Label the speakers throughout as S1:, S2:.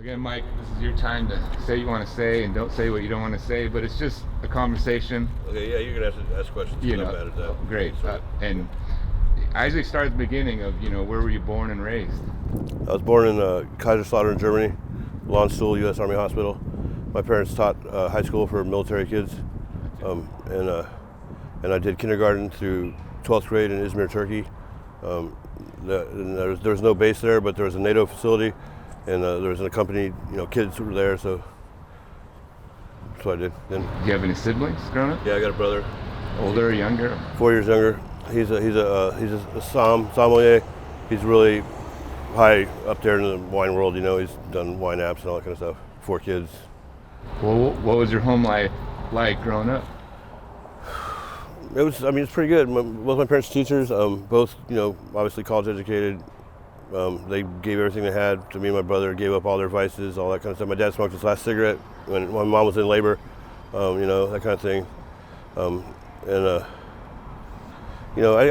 S1: Again, Mike, this is your time to say what you want to say and don't say what you don't want to say, but it's just a conversation.
S2: Okay, yeah, you're going to ask questions.
S1: You
S2: I'm
S1: know,
S2: bad at that.
S1: great. And I usually start at the beginning of, where were you born and raised?
S2: I was born in Kaiserslautern, Germany, Landstuhl, U.S. Army Hospital. My parents taught high school for military kids, and I did kindergarten through 12th grade in Izmir, Turkey. There was no base there, but there was a NATO facility, and there was an accompanied, kids who were there, so that's what I did. Then,
S1: do you have any siblings growing up?
S2: yeah, I got a brother.
S1: Older or younger?
S2: 4 years younger. He's a sommelier. He's really high up there in the wine world. He's done wine apps and all that kind of stuff. 4 kids.
S1: Well, what was your home life like growing up?
S2: It's pretty good. Both my parents are teachers. Both, obviously college educated. They gave everything they had to me and my brother. Gave up all their vices, all that kind of stuff. My dad smoked his last cigarette when my mom was in labor. That kind of thing. I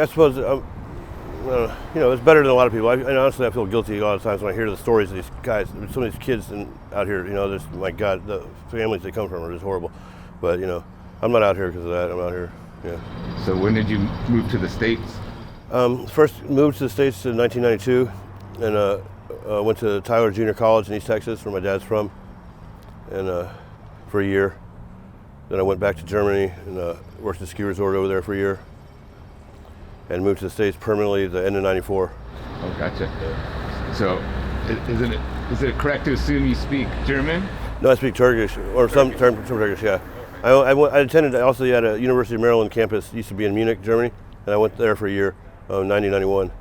S2: suppose, it's better than a lot of people. Honestly, I feel guilty a lot of times when I hear the stories of these guys. Some of these kids out here, my God, the families they come from are just horrible. But, I'm not out here because of that. I'm out here, yeah.
S1: So when did you move to the States?
S2: First moved to the States in 1992 and went to Tyler Junior College in East Texas, where my dad's from, and for a year. Then I went back to Germany and worked at a ski resort over there for a year, and moved to the States permanently at the end of '94.
S1: Oh, gotcha. Yeah. So, is it correct to assume you speak German?
S2: No, I speak Turkish, or some Turkish, yeah. I attended also at a University of Maryland campus, used to be in Munich, Germany, and I went there for a year, 1991.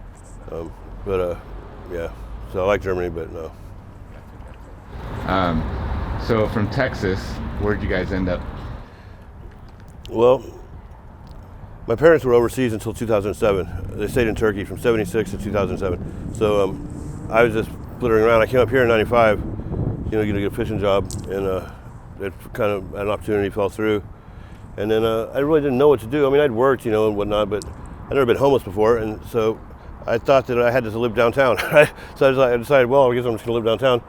S2: Yeah, so I like Germany, but no.
S1: So from Texas, where'd you guys end up?
S2: Well, my parents were overseas until 2007. They stayed in Turkey from 76 to 2007. So I was just flittering around. I came up here in 95, to get a fishing job, and it kind of an opportunity fell through. And then I really didn't know what to do. I'd worked, and whatnot, but I'd never been homeless before, and so I thought that I had to live downtown, right? So I decided, well, I guess I'm just gonna live downtown,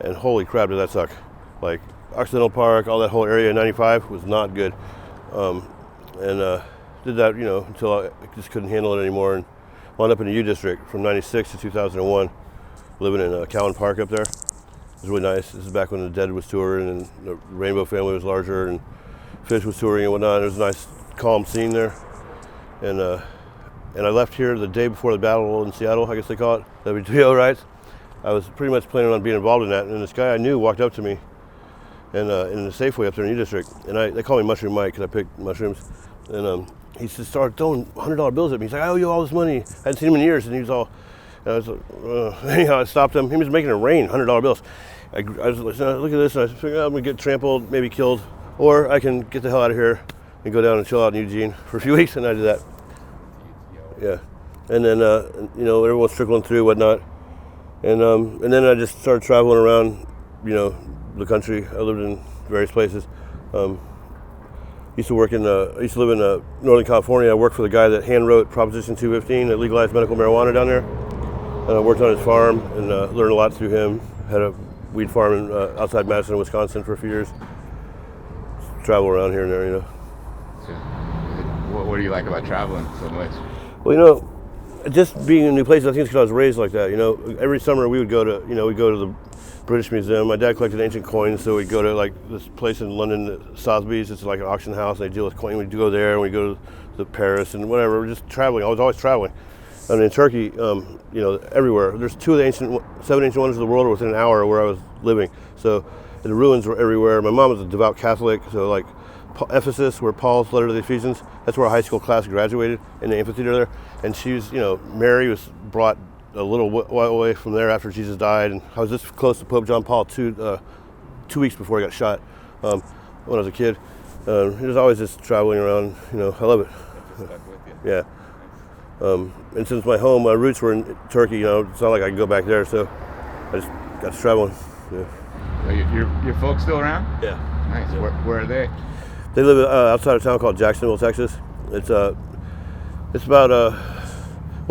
S2: and holy crap, did that suck. Like, Occidental Park, all that whole area in 95 was not good. Did that, until I just couldn't handle it anymore, and wound up in the U District from 96 to 2001, living in Cowan Park up there. It was really nice. This is back when the Dead was touring, and the Rainbow Family was larger, and Fish was touring and whatnot. It was a nice, calm scene there. And I left here the day before the battle in Seattle, I guess they call it, WTO riots. I was pretty much planning on being involved in that, and this guy I knew walked up to me and in the Safeway up there in U District, and they call me Mushroom Mike because I picked mushrooms, and he just started throwing $100 bills at me. He's like, I owe you all this money. I hadn't seen him in years, and he was all, and I was like, anyhow, I stopped him. He was making it rain, $100 bills. I was like, look at this, and I figured I'm gonna get trampled, maybe killed, or I can get the hell out of here and go down and chill out in Eugene for a few weeks, and I did that. Yeah, and then everyone was trickling through, whatnot, and then I just started traveling around, the country. I lived in various places. Used to live in Northern California. I worked for the guy that hand wrote Proposition 215 that legalized medical marijuana down there. I worked on his farm and learned a lot through him. Had a weed farm outside Madison, Wisconsin for a few years. Travel around here and there,
S1: So, what do you like about traveling so much?
S2: Well, just being in new places. I think it's because I was raised like that. Every summer we would go to the British Museum. My dad collected ancient coins, so we'd go to like this place in London, Sotheby's. It's like an auction house. They deal with coins. We'd go there, and we'd go to Paris and whatever. We're just traveling. I was always traveling. And in Turkey, everywhere. There's 7 ancient wonders of the world within an hour of where I was living. So the ruins were everywhere. My mom was a devout Catholic, so like Ephesus, where Paul's letter to the Ephesians, that's where our high school class graduated in the amphitheater there. And she was, Mary was brought a little while away from there after Jesus died, and I was this close to Pope John Paul 2 weeks before he got shot when I was a kid. He was always just traveling around. I love it.
S1: Stuck with you.
S2: Yeah. And since my roots were in Turkey, it's not like I can go back there, so I just got to traveling. Yeah.
S1: Your folks still around?
S2: Yeah.
S1: Nice.
S2: Yeah.
S1: Where are they?
S2: They live outside a town called Jacksonville, Texas. It's about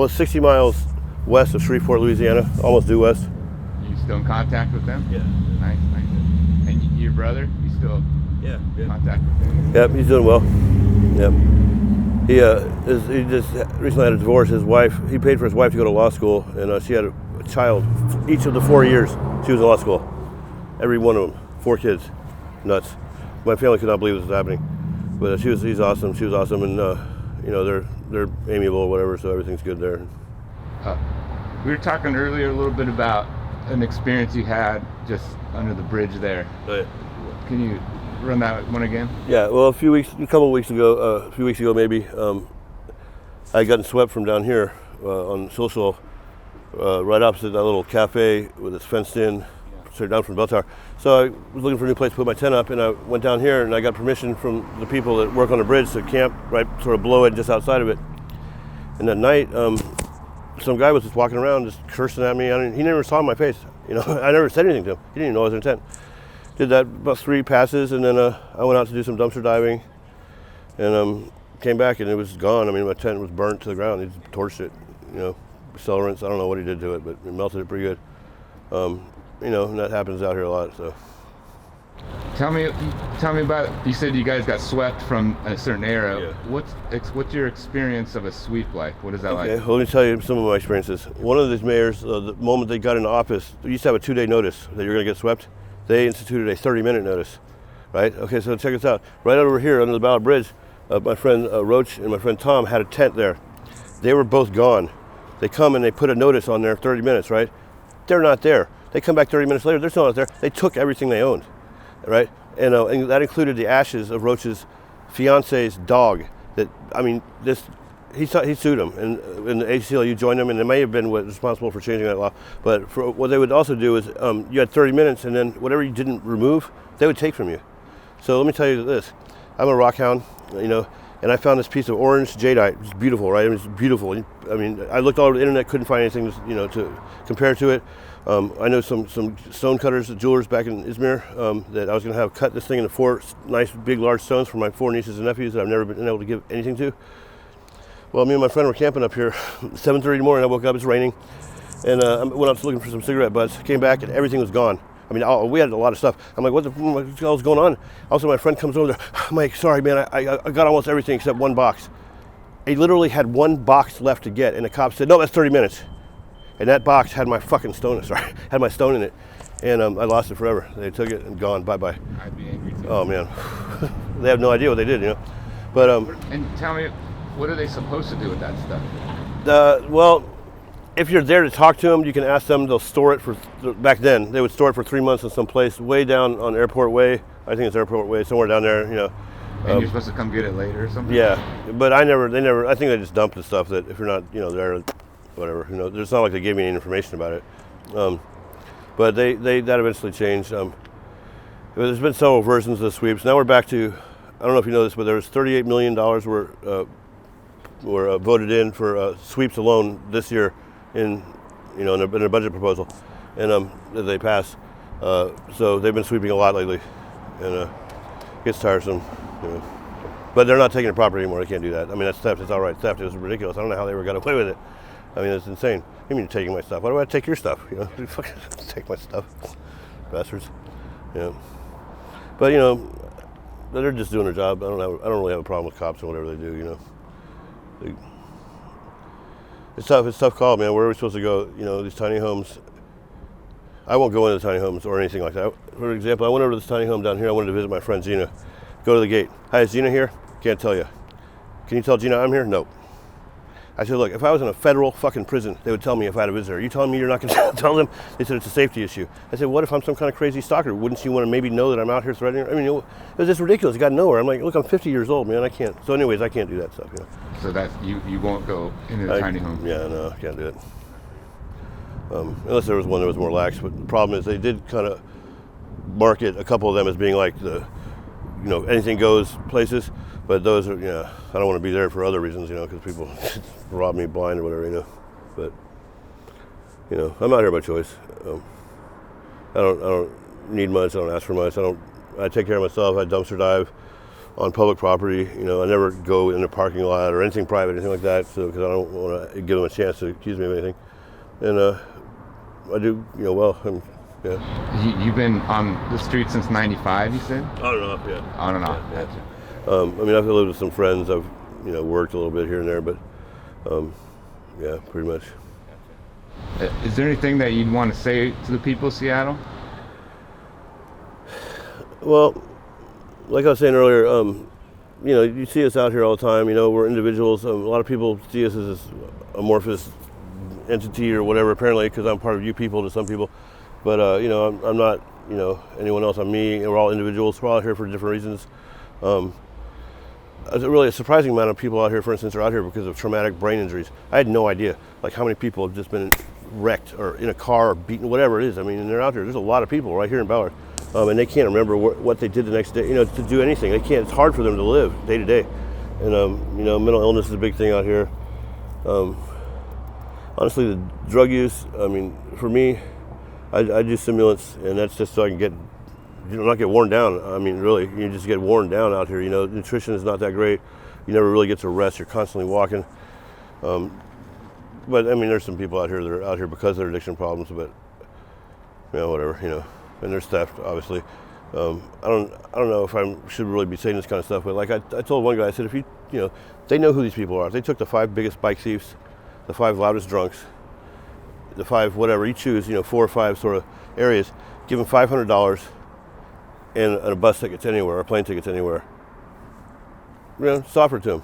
S2: 60 miles west of Shreveport, Louisiana, almost due west.
S1: You You still in contact with them?
S2: Yeah.
S1: Nice. And your brother, you still
S2: Yeah.
S1: in contact with him?
S2: Yep, he's doing well. Yep. He just recently had a divorce. His wife, he paid for his wife to go to law school, and she had a child. Each of the 4 years she was in law school, every one of them, 4 kids, nuts. My family could not believe this was happening, but he's awesome. She was awesome, and they're amiable or whatever, so everything's good there.
S1: We were talking earlier a little bit about an experience you had just under the bridge there.
S2: But,
S1: Can you run that one again?
S2: yeah, well, a few weeks ago maybe, I had gotten swept from down here on Social, right opposite that little cafe with its fenced in, straight down from the bell tower. So I was looking for a new place to put my tent up, and I went down here, and I got permission from the people that work on the bridge to camp right sort of below it, just outside of it. And that night, some guy was just walking around, just cursing at me. He never saw my face. I never said anything to him. He didn't even know I was in a tent. Did that about 3 passes, and then I went out to do some dumpster diving, and came back, and it was gone. I mean, my tent was burnt to the ground. He just torched it, accelerants. I don't know what he did to it, but it melted it pretty good. And that happens out here a lot. So.
S1: Tell me about. You said you guys got swept from a certain area.
S2: Yeah.
S1: What's your experience of a sweep like? What is that like?
S2: Okay, well, let me tell you some of my experiences. One of these mayors, the moment they got into office, they used to have a 2-day notice that you're going to get swept. They instituted a 30-minute notice, right? Okay, so check this out. Right over here under the Ballard Bridge, my friend Roach and my friend Tom had a tent there. They were both gone. They come and they put a notice on there, 30 minutes, right? They're not there. They come back 30 minutes later, they're still not there. They took everything they owned, right? And that included the ashes of Roach's fiance's dog. He sued him, and the ACLU joined him, and they may have been responsible for changing that law. But what they would also do is, you had 30 minutes, and then whatever you didn't remove, they would take from you. So let me tell you this: I'm a rock hound, and I found this piece of orange jadeite. It's beautiful, right? It's beautiful. I mean, I looked all over the internet, couldn't find anything, to compare to it. I know some stone cutters, jewelers back in Izmir, that I was going to have cut this thing into 4 nice, big, large stones for my 4 nieces and nephews that I've never been able to give anything to. Well, me and my friend were camping up here, 7:30 in the morning. I woke up, it's raining, and I went out looking for some cigarette butts. Came back, and everything was gone. I mean, we had a lot of stuff. I'm like, what the hell is going on? Also, my friend comes over there. I'm like, sorry, man, I got almost everything except 1 box. I literally had 1 box left to get, and the cop said, no, that's 30 minutes. And that box had my fucking stone, had my stone in it. And I lost it forever. They took it and gone, bye-bye.
S1: I'd be angry too.
S2: Oh, man. They have no idea what they did, But,
S1: and tell me, what are they supposed to do with that stuff?
S2: Well, if you're there to talk to them, you can ask them. They'll store it back then, they would store it for 3 months in some place way down on Airport Way. I think it's Airport Way, somewhere down there,
S1: And you're supposed to come get it later or something?
S2: Yeah, but I think they just dumped the stuff that if you're not, there, whatever, it's not like they gave me any information about it. But that eventually changed. There's been several versions of the sweeps. Now we're back to, I don't know if you know this, but there was $38 million were voted in for sweeps alone this year in a budget proposal, and that they passed. So they've been sweeping a lot lately, and it gets tiresome. But they're not taking the property anymore. They can't do that. I mean, that's theft. It's all right. Theft. It was ridiculous. I don't know how they ever got away with it. I mean, it's insane. You mean taking my stuff? Why do I take your stuff? Fucking take my stuff, bastards. But they're just doing their job. I don't really have a problem with cops and whatever they do. It's tough. It's a tough call, man. Where are we supposed to go? These tiny homes. I won't go into the tiny homes or anything like that. For example, I went over to this tiny home down here. I wanted to visit my friend Gina. Go to the gate. Hi, is Gina here? Can't tell you. Can you tell Gina I'm here? Nope. I said, look, if I was in a federal fucking prison, they would tell me if I had a visitor. Are you telling me you're not going to tell them? They said it's a safety issue. I said, what if I'm some kind of crazy stalker? Wouldn't you want to maybe know that I'm out here threatening her? I mean, it was just ridiculous. You got nowhere. I'm like, look, I'm 50 years old, man. I can't. So anyways, I can't do that stuff.
S1: So that you won't go into the tiny home?
S2: Yeah, no, I can't do it. Unless there was one that was more lax. But the problem is they did kind of market a couple of them as being like the, anything goes places. But those are, I don't want to be there for other reasons, because people rob me blind or whatever, But, I'm out here by choice. I don't need much. I don't ask for much. I take care of myself. I dumpster dive on public property. I never go in a parking lot or anything private, anything like that. So, because I don't want to give them a chance to accuse me of anything. And, I do, well. Yeah.
S1: You've been on the street since '95, you said?
S2: On and off, yeah.
S1: On and off.
S2: Yeah.
S1: Gotcha.
S2: I mean, I've lived with some friends. I've, worked a little bit here and there, but yeah, pretty much.
S1: Is there anything that you'd want to say to the people of Seattle?
S2: Well, like I was saying earlier, you see us out here all the time. We're individuals. A lot of people see us as this amorphous entity or whatever, apparently, because I'm part of you people to some people. But, I'm not, anyone else. I'm me. We're all individuals. We're all out here for different reasons. A surprising amount of people out here, for instance, are out here because of traumatic brain injuries. I had no idea, like, how many people have just been wrecked or in a car or beaten, whatever it is. I mean, and they're out here. There's a lot of people right here in Ballard. And they can't remember what they did the next day, to do anything. They can't. It's hard for them to live day to day. And, mental illness is a big thing out here. Honestly, the drug use, I mean, for me, I do stimulants, and that's just so I can not get worn down. I mean, really, you just get worn down out here. Nutrition is not that great. You never really get to rest. You're constantly walking. But, I mean, there's some people out here that are out here because of their addiction problems, but, whatever, and there's theft, obviously. I don't know if I should really be saying this kind of stuff, but like I told one guy, I said, if they know who these people are. If they took the 5 biggest bike thieves, the 5 loudest drunks, the 5 whatever, you choose, 4 or 5 sort of areas, give them $500 and a bus tickets anywhere, or plane tickets anywhere. Offer it to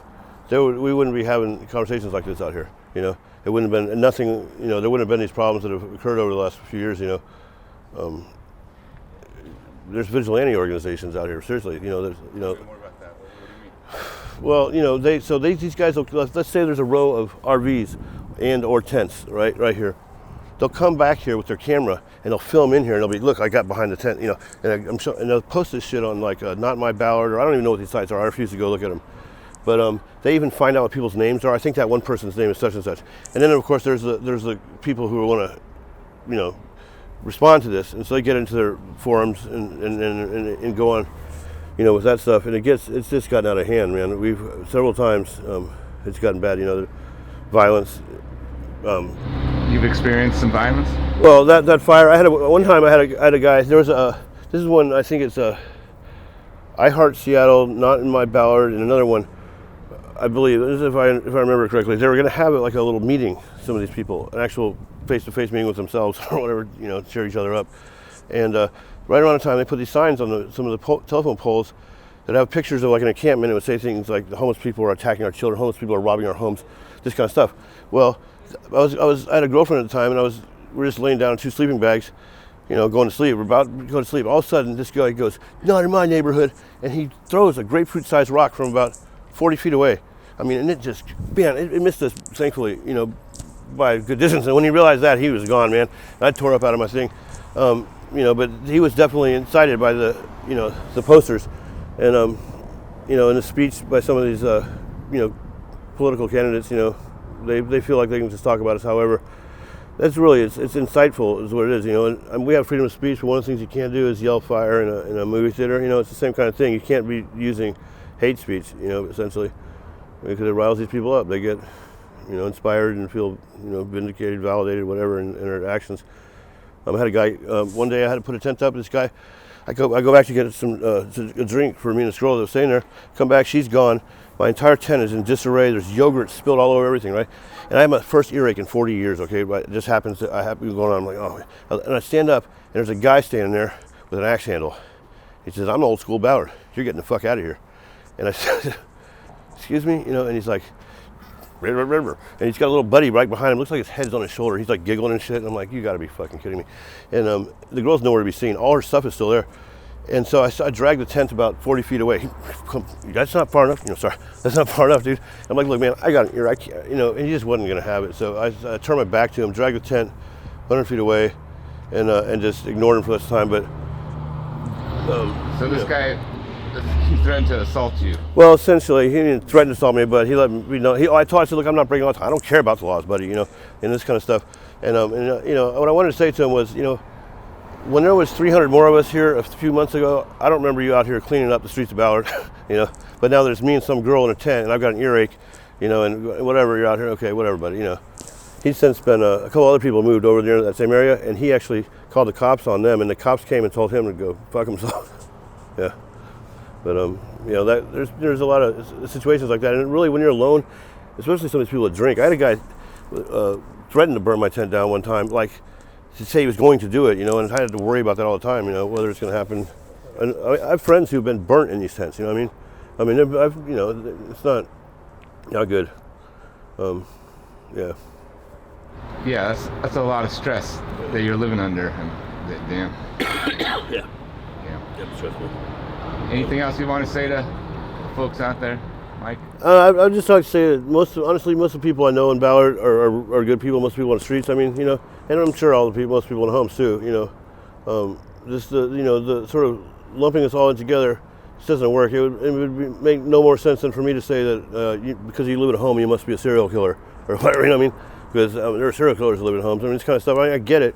S2: them. We wouldn't be having conversations like this out here. It wouldn't have been nothing. There wouldn't have been these problems that have occurred over the last few years. There's vigilante organizations out here. Seriously, there's
S1: More about that. What do you mean?
S2: Well, these guys. Let's say there's a row of RVs and or tents right here. They'll come back here with their camera and they'll film in here and they'll be, look, I got behind the tent, and they'll post this shit on like Not My Ballard, or I don't even know what these sites are. I refuse to go look at them. But they even find out what people's names are. I think that one person's name is such and such. And then of course there's the people who want to, respond to this, and so they get into their forums and go on, with that stuff. And it's just gotten out of hand, man. We've several times it's gotten bad. Violence.
S1: You've experienced some violence?
S2: Well, that fire. One time I had a guy. There was this is one. I think it's I Heart Seattle, Not in My Ballard, and another one. I believe, if I remember correctly, they were going to have it like a little meeting. Some of these people, an actual face-to-face meeting with themselves, or whatever, cheer each other up. And right around the time, they put these signs on some of the telephone poles that have pictures of like an encampment. It would say things like, "The homeless people are attacking our children. Homeless people are robbing our homes." This kind of stuff. Well, I had a girlfriend at the time, and we were just laying down in 2 sleeping bags, going to sleep. We're about to go to sleep. All of a sudden, this guy goes, "Not in my neighborhood," and he throws a grapefruit-sized rock from about 40 feet away. I mean, and it just, man, it missed us, thankfully, by a good distance. And when he realized that, he was gone, man. And I tore up out of my thing, but he was definitely incited by the posters, and in the speech by some of these, political candidates, they feel like they can just talk about us. However, that's really, it's insightful is what it is, and we have freedom of speech, but one of the things you can't do is yell fire in a movie theater. It's the same kind of thing. You can't be using hate speech, essentially, because it riles these people up. They get, inspired and feel, vindicated, validated, whatever, in their actions. I had a guy, one day I had to put a tent up. This guy, I go back to get a drink for me and this girl that was staying there. Come back, she's gone. My entire tent is in disarray. There's yogurt spilled all over everything, right? And I have my first earache in 40 years, okay? But it just happens that I happen to be going on. I'm like, oh. And I stand up, and there's a guy standing there with an axe handle. He says, "I'm old school Ballard. You're getting the fuck out of here." And I said, "Excuse me?" And he's like, "River." And he's got a little buddy right behind him. Looks like his head's on his shoulder. He's like giggling and shit. And I'm like, "You got to be fucking kidding me." And the girl's nowhere to be seen. All her stuff is still there. And so I dragged the tent about 40 feet away. "That's not far enough." "Sorry, that's not far enough, dude." I'm like, "Look, man, I got an ear. I can't," and he just wasn't going to have it. So I turned my back to him, dragged the tent 100 feet away, and just ignored him for this time. But
S1: so this guy, he threatened to assault you.
S2: Well, essentially, he didn't threaten to assault me, but he let me know. I said, "Look, I'm not breaking laws. I don't care about the laws, buddy," and this kind of stuff. And what I wanted to say to him was, when there was 300 more of us here a few months ago, I don't remember you out here cleaning up the streets of Ballard, But now there's me and some girl in a tent, and I've got an earache, and whatever, you're out here, okay, whatever, buddy, He's since been, a couple other people moved over there in that same area, and he actually called the cops on them, and the cops came and told him to go fuck himself. Yeah. But, that there's a lot of situations like that. And really, when you're alone, especially some of these people that drink. I had a guy threatened to burn my tent down one time, like to say he was going to do it, and I had to worry about that all the time, whether it's going to happen. And I have friends who've been burnt in these tents, you know what I mean? It's not good. Yeah.
S1: Yeah, that's a lot of stress that you're living under. And damn.
S2: Yeah.
S1: Yeah.
S2: Stressful.
S1: Anything else you want to say to folks out there, Mike?
S2: I'd just like to say that most of the people I know in Ballard are good people. Most people on the streets. I mean, and I'm sure most people in homes too. Just the sort of lumping us all in together just doesn't work. It would make no more sense than for me to say that because you live at home, you must be a serial killer or whatever. Because there are serial killers who live in homes. This kind of stuff. I get it,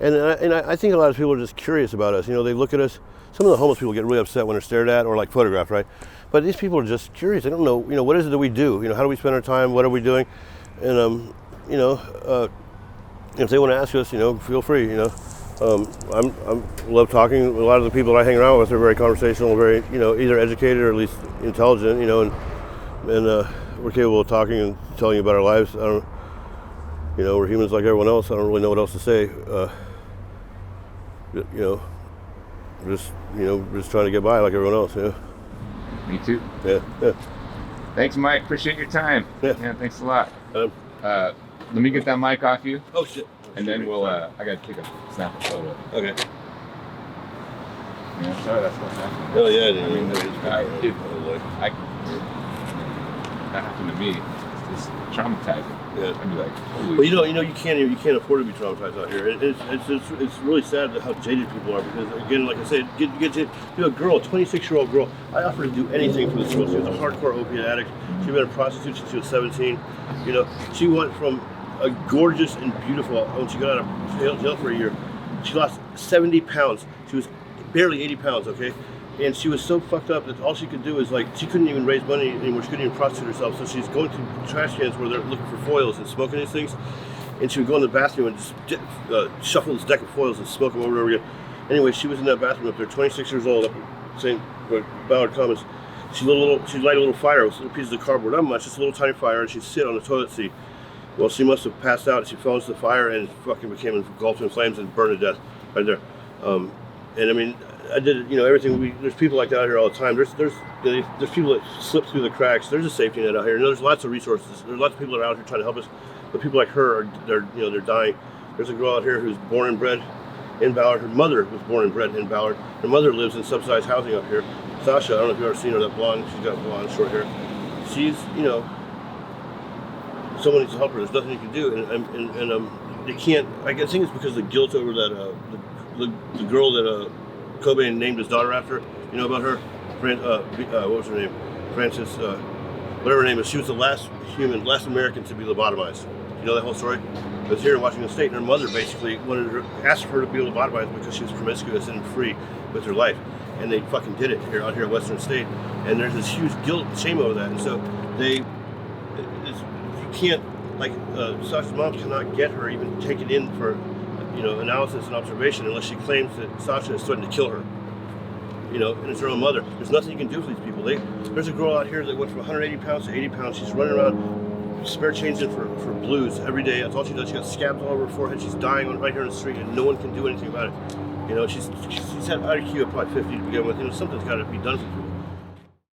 S2: and I think a lot of people are just curious about us. They look at us. Some of the homeless people get really upset when they're stared at or like photographed, right? But these people are just curious. They don't know, what is it that we do? How do we spend our time? What are we doing? And if they want to ask us, feel free. I love talking. A lot of the people that I hang around with are very conversational, very, either educated or at least intelligent, and we're capable of talking and telling you about our lives. We're humans like everyone else. I don't really know what else to say. Just trying to get by like everyone else.
S1: Me too.
S2: Yeah.
S1: Thanks, Mike. Appreciate your time.
S2: Yeah.
S1: Thanks a lot. Let me get that mic off you.
S2: Oh shit.
S1: And then we'll. I gotta take a snap a photo.
S2: Okay.
S1: Yeah, sorry, that's what's happening.
S2: Oh yeah.
S1: That happened to me. It's traumatizing.
S2: Yeah.
S1: I'd be like, holy.
S2: Well, you can't afford to be traumatized out here. It's really sad how jaded people are because again, like I said, a girl, a 26-year-old girl. I offered to do anything for this girl. She was a hardcore opiate addict. She'd been a prostitute since she was 17. She went from a gorgeous and beautiful when she got out of jail for a year. She lost 70 pounds. She was barely 80 pounds. Okay. And she was so fucked up that all she could do is she couldn't even raise money anymore. She couldn't even prostitute herself. So she's going to trash cans where they're looking for foils and smoking these things. And she would go in the bathroom and just shuffle this deck of foils and smoke them over and over again. Anyway, she was in that bathroom up there, 26 years old, up in St. Ballard Commons. She'd light a little fire with little pieces of cardboard, not much, just a little tiny fire, and she'd sit on the toilet seat. Well, she must have passed out. She fell into the fire and fucking became engulfed in flames and burned to death right there. I did, everything. There's people like that out here all the time. There's people that slip through the cracks. There's a safety net out here. There's lots of resources. There's lots of people that are out here trying to help us. But people like her they're dying. There's a girl out here who's born and bred in Ballard. Her mother was born and bred in Ballard. Her mother lives in subsidized housing up here. Sasha, I don't know if you've ever seen her. That blonde. She's got blonde, short hair. She's, someone needs to help her. There's nothing you can do, and they can't. I think it's because of the guilt over that the girl that Cobain named his daughter after. You know about her? What was her name? Frances, whatever her name is. She was the last American to be lobotomized. You know that whole story? I was here in Washington State, and her mother basically asked her to be lobotomized because she was promiscuous and free with her life. And they fucking did it out here in Western State. And there's this huge guilt, shame over that. And so you can't, Sasha's mom cannot get her even taken in for analysis and observation unless she claims that Sasha is threatened to kill her. And it's her own mother. There's nothing you can do for these people. There's a girl out here that went from 180 pounds to 80 pounds. She's running around, spare changing for blues every day. That's all she does. She got scabs all over her forehead. She's dying right here in the street, and no one can do anything about it. She's had IQ of probably 50 to begin with. Something's got to be done for people.